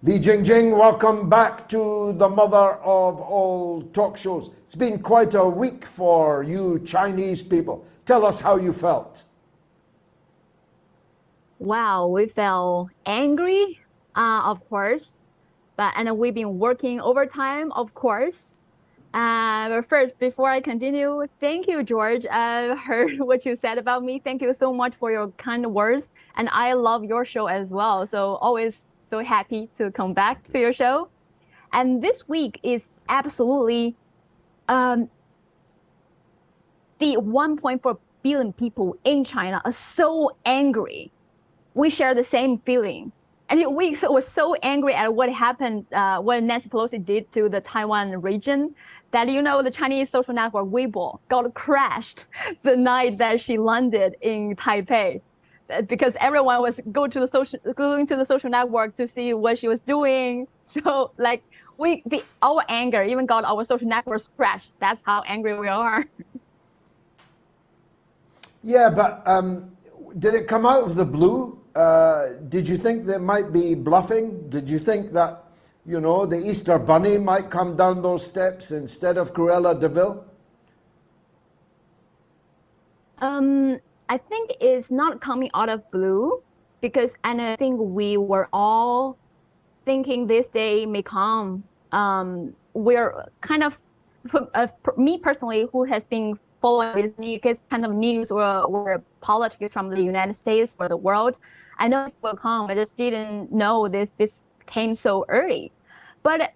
Li Jingjing, welcome back to the mother of all talk shows. It's been quite a week for you Chinese people. Tell us how you felt. Wow, we felt angry, of course, and we've been working overtime, of course. But first, before I continue, thank you, George. I heard what you said about me. Thank you so much for your kind words, and I love your show as well. So always so happy to come back to your show. And this week is absolutely um, the 1.4 billion people in China are so angry. We share the same feeling. And we were so angry at what happened, what Nancy Pelosi did to the Taiwan region, that, the Chinese social network Weibo got crashed the night that she landed in Taipei, because everyone was going to the social network to see what she was doing. So our anger even got our social networks crashed. That's how angry we are. Yeah, but did it come out of the blue? Did you think they might be bluffing? Did you think that, the Easter Bunny might come down those steps instead of Cruella de Vil? I think it's not coming out of blue, and I think we were all thinking this day may come. We're kind of, me personally, who has been following this kind of news or politics from the United States or the world, I know this will come. I just didn't know this came so early. But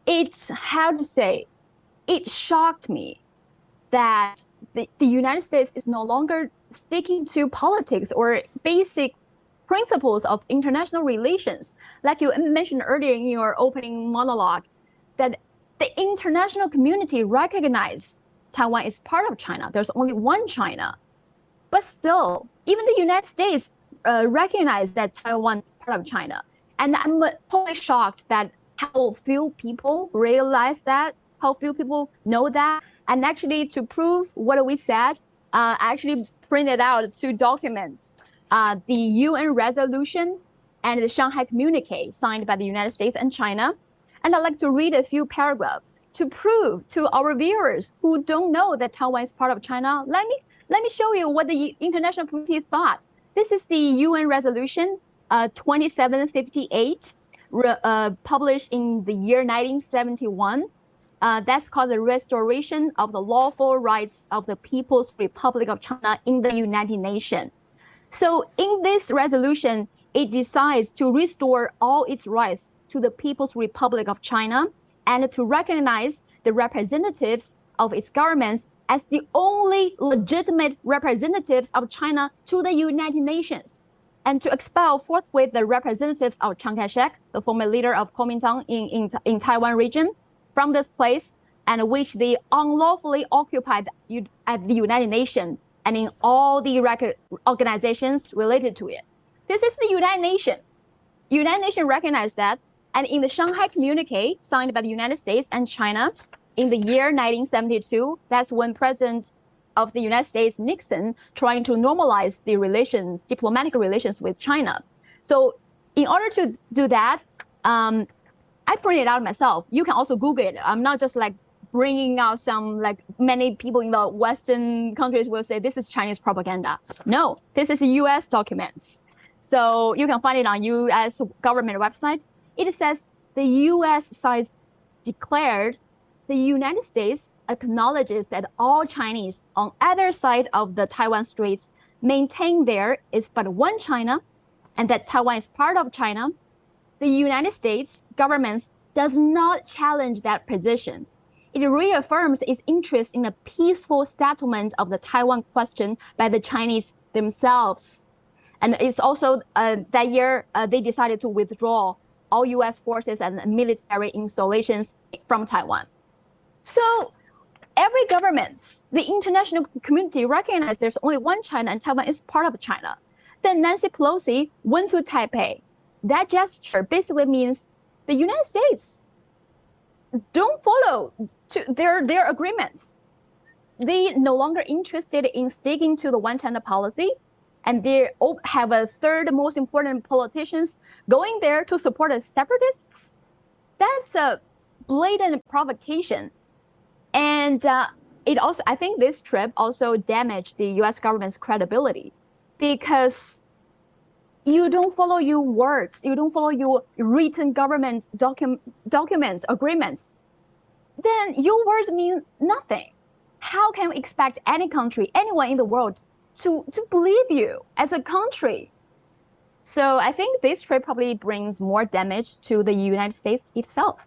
how to say, it shocked me that the United States is no longer sticking to politics or basic principles of international relations. Like you mentioned earlier in your opening monologue, that the international community recognizes Taiwan is part of China. There's only one China. But still, even the United States recognize that Taiwan is part of China. And I'm totally shocked that how few people realize that, how few people know that. And actually, to prove what we said, I actually printed out two documents, the UN resolution and the Shanghai Communique signed by the United States and China. And I'd like to read a few paragraphs to prove to our viewers who don't know that Taiwan is part of China. Let me show you what the international community thought. This is the UN resolution 2758, published in the year 1971. That's called the Restoration of the Lawful Rights of the People's Republic of China in the United Nations. So in this resolution, it decides to restore all its rights to the People's Republic of China and to recognize the representatives of its governments as the only legitimate representatives of China to the United Nations, and to expel forthwith the representatives of Chiang Kai-shek, the former leader of Kuomintang in Taiwan region, from this place, and which they unlawfully occupied at the United Nations and in all the organizations related to it. This is the United Nations. United Nations recognized that, and in the Shanghai Communique signed by the United States and China in the year 1972, that's when President of the United States, Nixon, trying to normalize the diplomatic relations with China. So in order to do that, I printed it out myself. You can also Google it. I'm not just bringing out some, many people in the Western countries will say this is Chinese propaganda. No, this is US documents. So you can find it on US government website. It says the US side declared the United States acknowledges that all Chinese on either side of the Taiwan Straits maintain there is but one China, and that Taiwan is part of China. The United States government does not challenge that position. It reaffirms its interest in a peaceful settlement of the Taiwan question by the Chinese themselves. And it's also that year they decided to withdraw all US forces and military installations from Taiwan. So every government, the international community recognizes there's only one China and Taiwan is part of China. Then Nancy Pelosi went to Taipei. That gesture basically means the United States don't follow to their agreements. They no longer interested in sticking to the one China policy. and they have a third most important politicians going there to support the separatists. That's a blatant provocation. And it also, I think this trip also damaged the US government's credibility, because you don't follow your words, you don't follow your written government documents, agreements, then your words mean nothing. How can we expect any country, anyone in the world to believe you as a country? So I think this trip probably brings more damage to the United States itself.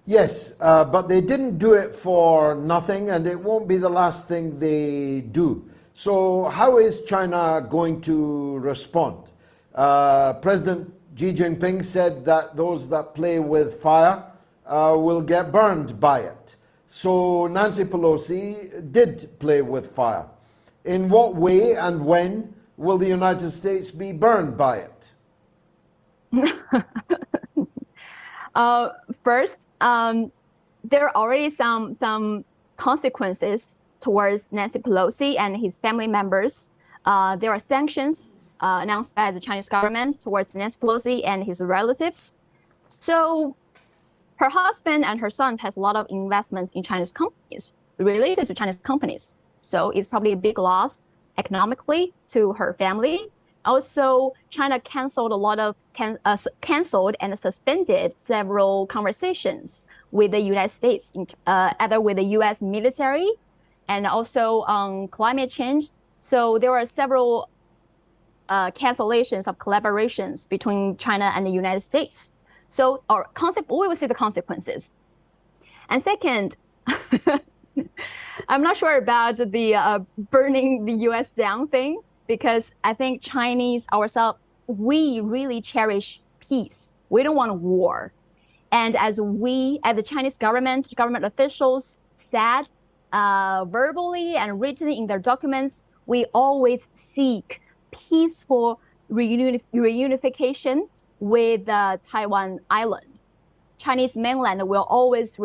Yes, but they didn't do it for nothing, and it won't be the last thing they do. So how is China going to respond? President Xi Jinping said that those that play with fire will get burned by it. So Nancy Pelosi did play with fire. In what way and when will the United States be burned by it? First, there are already some consequences towards Nancy Pelosi and his family members. There are sanctions announced by the Chinese government towards Nancy Pelosi and his relatives. So her husband and her son has a lot of investments in Chinese companies, related to Chinese companies. So it's probably a big loss economically to her family. Also, China canceled canceled and suspended several conversations with the United States, either with the U.S. military and also on climate change. So there are several cancellations of collaborations between China and the United States. So we will see the consequences. And second, I'm not sure about the burning the U.S. down thing, because I think Chinese ourselves, we really cherish peace. We don't want war. And as the Chinese government officials said verbally and written in their documents, we always seek peaceful reunification with Taiwan Island. Chinese mainland will always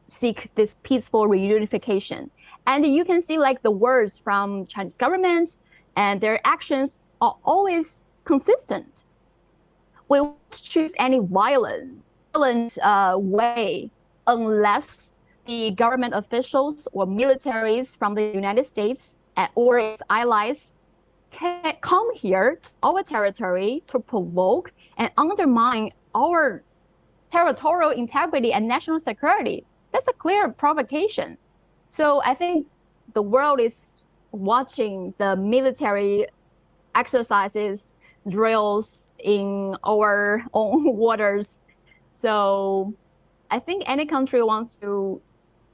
seek this peaceful reunification. And you can see like the words from Chinese government and their actions are always consistent. We won't choose any violent way unless the government officials or militaries from the United States or its allies can come here to our territory to provoke and undermine our territorial integrity and national security. That's a clear provocation. So I think the world is watching the military exercises, drills in our own waters. So I think any country wants to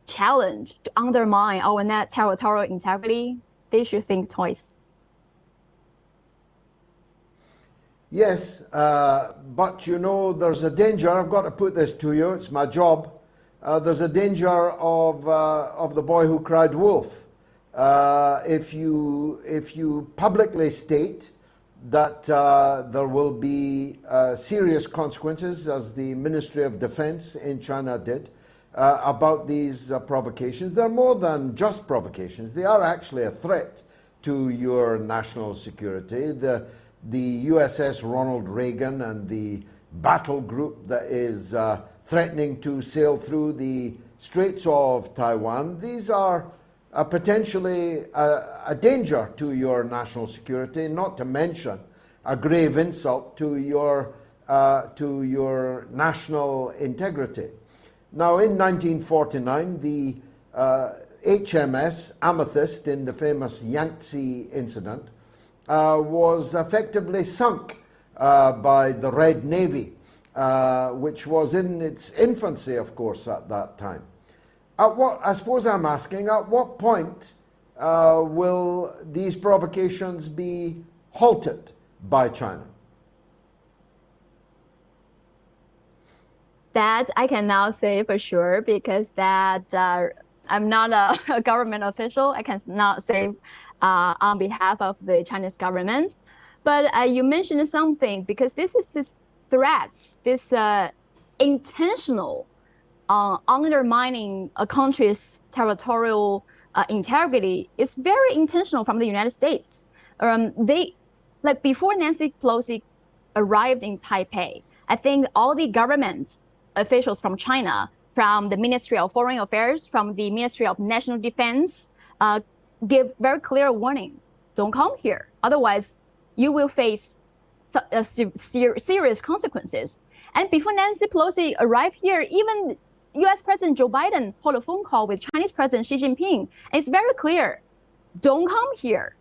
challenge, to undermine our net territorial integrity, they should think twice. Yes, but you know, there's a danger. I've got to put this to you. It's my job. There's a danger of the boy who cried wolf. If you publicly state that there will be serious consequences, as the Ministry of Defense in China did, about these provocations, they're more than just provocations. They are actually a threat to your national security. The USS Ronald Reagan and the battle group that is threatening to sail through the Straits of Taiwan, these are potentially a danger to your national security, not to mention a grave insult to your national integrity. Now, in 1949, the HMS Amethyst, in the famous Yangtze incident, was effectively sunk by the Red Navy, which was in its infancy, of course, at that time. I suppose I'm asking, at what point will these provocations be halted by China? That I can now say for sure, because that I'm not a government official. I cannot say on behalf of the Chinese government. But you mentioned something, because this threats, this intentional undermining a country's territorial integrity is very intentional from the United States. Before Nancy Pelosi arrived in Taipei, I think all the government officials from China, from the Ministry of Foreign Affairs, from the Ministry of National Defense, give very clear warning. Don't come here. Otherwise, you will face serious consequences. And before Nancy Pelosi arrived here, even US President Joe Biden hold a phone call with Chinese President Xi Jinping. And it's very clear, don't come here.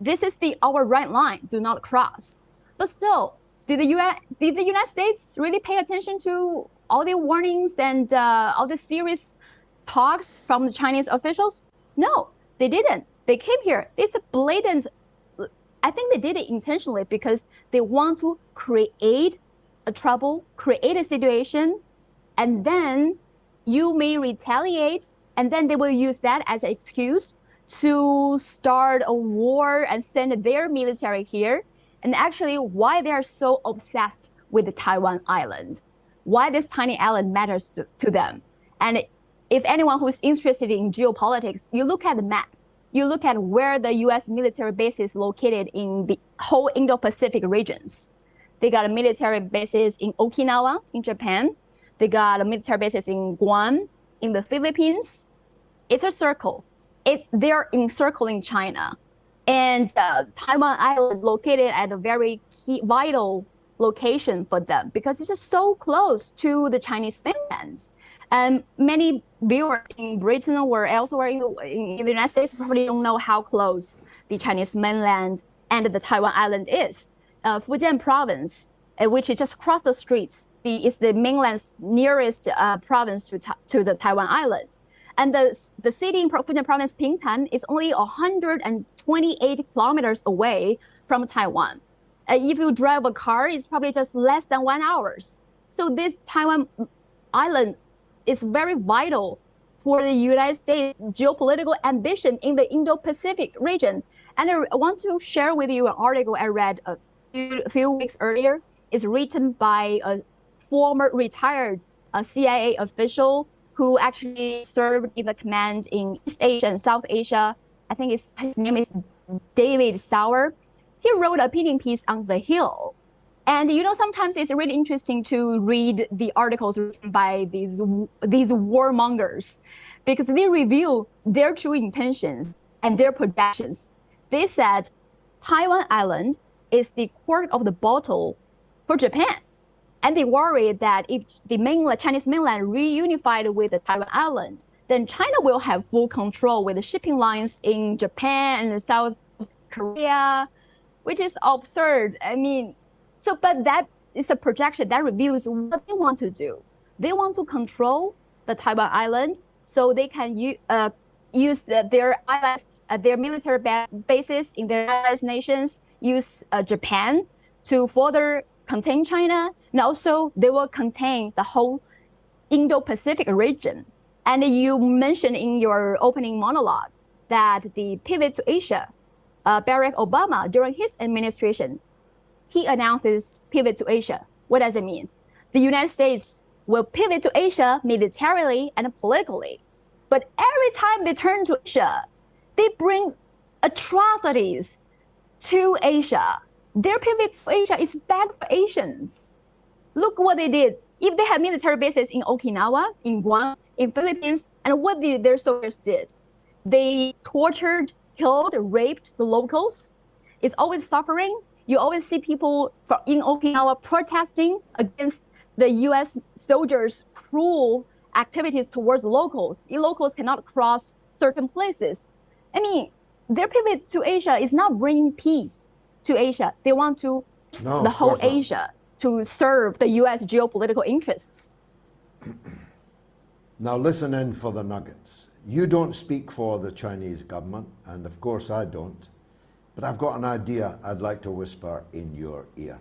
This is our red line, do not cross. But still, did the United States really pay attention to all the warnings and all the serious talks from the Chinese officials? No, they didn't. They came here. It's a blatant, I think they did it intentionally because they want to create a trouble, create a situation, and then you may retaliate, and then they will use that as an excuse to start a war and send their military here. And actually, why they are so obsessed with the Taiwan island, why this tiny island matters to them. And if anyone who's interested in geopolitics, you look at the map, you look at where the US military base is located in the whole Indo-Pacific regions. They got a military bases in Okinawa, in Japan. They got a military bases in Guam, in the Philippines. It's a circle. They're encircling China. And Taiwan Island located at a very key, vital location for them because it's just so close to the Chinese mainland. And many viewers in Britain or elsewhere in the United States probably don't know how close the Chinese mainland and the Taiwan Island is. Fujian province, which is just across the streets, is the mainland's nearest province to the Taiwan Island. And the city in Fujian province, Pingtan, is only 128 kilometers away from Taiwan. If you drive a car, it's probably just less than 1 hour. So this Taiwan Island is very vital for the United States' geopolitical ambition in the Indo-Pacific region. And I want to share with you an article I read a few weeks earlier. It's written by a former retired CIA official who actually served in the command in East Asia and South Asia. I think his name is David Sauer. He wrote an opinion piece on The Hill. And sometimes it's really interesting to read the articles written by these warmongers because they reveal their true intentions and their projections. They said Taiwan Island is the cork of the bottle for Japan. And they worry that if the Chinese mainland reunified with the Taiwan Island, then China will have full control with the shipping lines in Japan and South Korea, which is absurd. But that is a projection that reveals what they want to do. They want to control the Taiwan Island so they can use their allies, their military bases in their allies nations, use Japan to further contain China, and also they will contain the whole Indo-Pacific region. And you mentioned in your opening monologue that the pivot to Asia, Barack Obama, during his administration, he announced this pivot to Asia. What does it mean? The United States will pivot to Asia militarily and politically. But every time they turn to Asia, they bring atrocities to Asia. Their pivot to Asia is bad for Asians. Look what they did. If they had military bases in Okinawa, in Guam, in Philippines, and what their soldiers did, they tortured, killed, raped the locals. It's always suffering. You always see people in Okinawa protesting against the U.S. soldiers' cruel activities towards locals. Locals cannot cross certain places. Their pivot to Asia is not bringing peace to Asia. They want to the whole Asia to serve the U.S. geopolitical interests. Now listen in for the nuggets. You don't speak for the Chinese government, and of course I don't, but I've got an idea I'd like to whisper in your ear.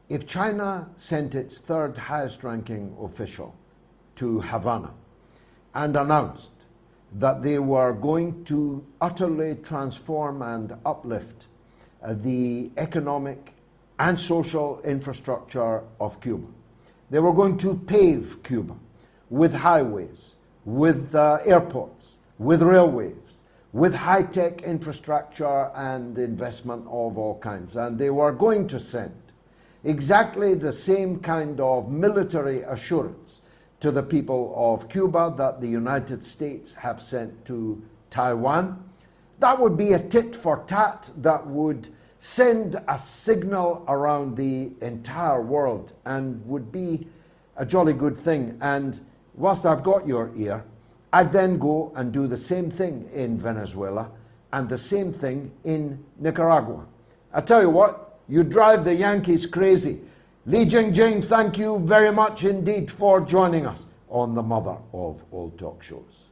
If China sent its third highest ranking official to Havana and announced that they were going to utterly transform and uplift the economic and social infrastructure of Cuba. They were going to pave Cuba with highways, with airports, with railways, with high-tech infrastructure and investment of all kinds. And they were going to send exactly the same kind of military assurance to the people of Cuba that the United States have sent to Taiwan. That would be a tit for tat that would send a signal around the entire world and would be a jolly good thing. And whilst I've got your ear, I'd then go and do the same thing in Venezuela and the same thing in Nicaragua. I tell you what, you drive the Yankees crazy. Li Jingjing, thank you very much indeed for joining us on the mother of all talk shows.